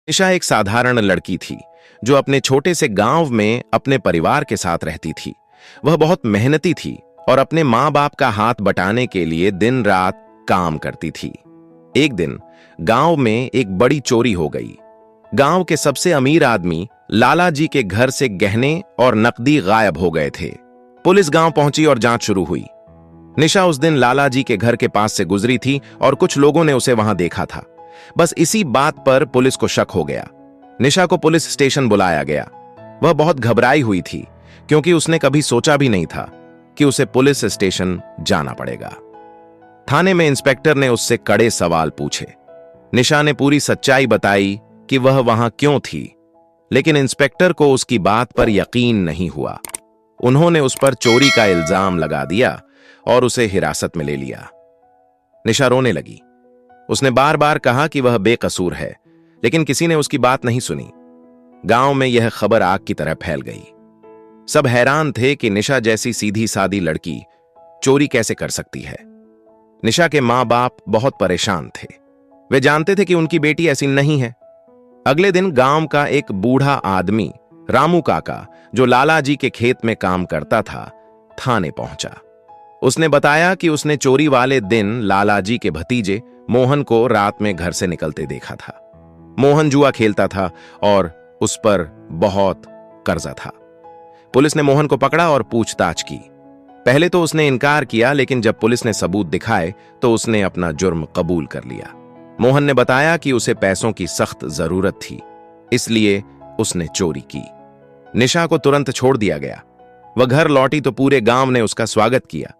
निशा एक साधारण लड़की थी जो अपने छोटे से गांव में अपने परिवार के साथ रहती थी। वह बहुत मेहनती थी और अपने माँ बाप का हाथ बटाने के लिए दिन रात काम करती थी। एक दिन गांव में एक बड़ी चोरी हो गई। गांव के सबसे अमीर आदमी लाला जी के घर से गहने और नकदी गायब हो गए थे। पुलिस गांव पहुंची और जांच शुरू हुई। निशा उस दिन लाला जी के घर के पास से गुजरी थी और कुछ लोगों ने उसे वहां देखा था। बस इसी बात पर पुलिस को शक हो गया। निशा को पुलिस स्टेशन बुलाया गया। वह बहुत घबराई हुई थी क्योंकि उसने कभी सोचा भी नहीं था कि उसे पुलिस स्टेशन जाना पड़ेगा। थाने में इंस्पेक्टर ने उससे कड़े सवाल पूछे। निशा ने पूरी सच्चाई बताई कि वह वहां क्यों थी, लेकिन इंस्पेक्टर को उसकी बात पर यकीन नहीं हुआ। उन्होंने उस पर चोरी का इल्जाम लगा दिया और उसे हिरासत में ले लिया। निशा रोने लगी। उसने बार बार कहा कि वह बेकसूर है, लेकिन किसी ने उसकी बात नहीं सुनी। गांव में यह खबर आग की तरह फैल गई। सब हैरान थे कि निशा जैसी सीधी सादी लड़की चोरी कैसे कर सकती है। निशा के मां बाप बहुत परेशान थे। वे जानते थे कि उनकी बेटी ऐसी नहीं है। अगले दिन गांव का एक बूढ़ा आदमी रामू काका, जो लाला जी के खेत में काम करता था, थाने पहुंचा। उसने बताया कि उसने चोरी वाले दिन लाला जी के भतीजे मोहन को रात में घर से निकलते देखा था। मोहन जुआ खेलता था और उस पर बहुत कर्जा था। पुलिस ने मोहन को पकड़ा और पूछताछ की। पहले तो उसने इनकार किया, लेकिन जब पुलिस ने सबूत दिखाए तो उसने अपना जुर्म कबूल कर लिया। मोहन ने बताया कि उसे पैसों की सख्त जरूरत थी, इसलिए उसने चोरी की। निशा को तुरंत छोड़ दिया गया। वह घर लौटी तो पूरे गांव ने उसका स्वागत किया।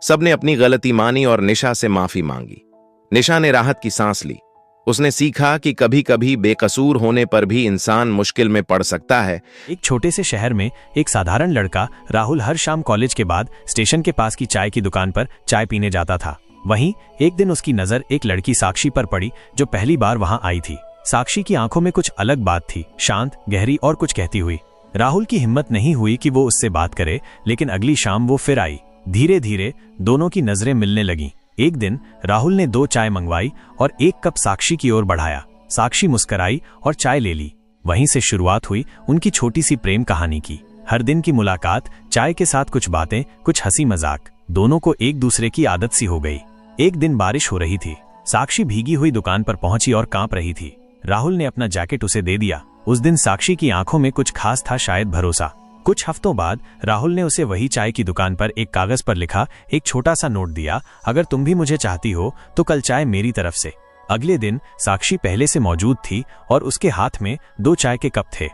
सबने अपनी गलती मानी और निशा से माफी मांगी। निशा ने राहत की सांस ली। उसने सीखा कि कभी कभी बेकसूर होने पर भी इंसान मुश्किल में पड़ सकता है। एक छोटे से शहर में एक साधारण लड़का राहुल हर शाम कॉलेज के बाद स्टेशन के पास की चाय की दुकान पर चाय पीने जाता था। वहीं एक दिन उसकी नजर एक लड़की साक्षी पर पड़ी, जो पहली बार वहां आई थी। साक्षी की आंखों में कुछ अलग बात थी, शांत, गहरी और कुछ कहती हुई। राहुल की हिम्मत नहीं हुई कि वो उससे बात करे, लेकिन अगली शाम वो फिर आई। धीरे धीरे दोनों की नजरें मिलने लगीं। एक दिन राहुल ने 2 चाय मंगवाई और 1 कप साक्षी की ओर बढ़ाया। साक्षी मुस्कुराई और चाय ले ली। वहीं से शुरुआत हुई उनकी छोटी सी प्रेम कहानी की। हर दिन की मुलाकात, चाय के साथ कुछ बातें, कुछ हंसी मजाक, दोनों को एक दूसरे की आदत सी हो गई। एक दिन बारिश हो रही थी। साक्षी भीगी हुई दुकान पर पहुंची और कांप रही थी। राहुल ने अपना जैकेट उसे दे दिया। उस दिन साक्षी की आंखों में कुछ खास था, शायद भरोसा। कुछ हफ्तों बाद राहुल ने उसे वही चाय की दुकान पर एक कागज पर लिखा एक छोटा सा नोट दिया, अगर तुम भी मुझे चाहती हो तो कल चाय मेरी तरफ से। अगले दिन साक्षी पहले से मौजूद थी और उसके हाथ में 2 चाय के कप थे।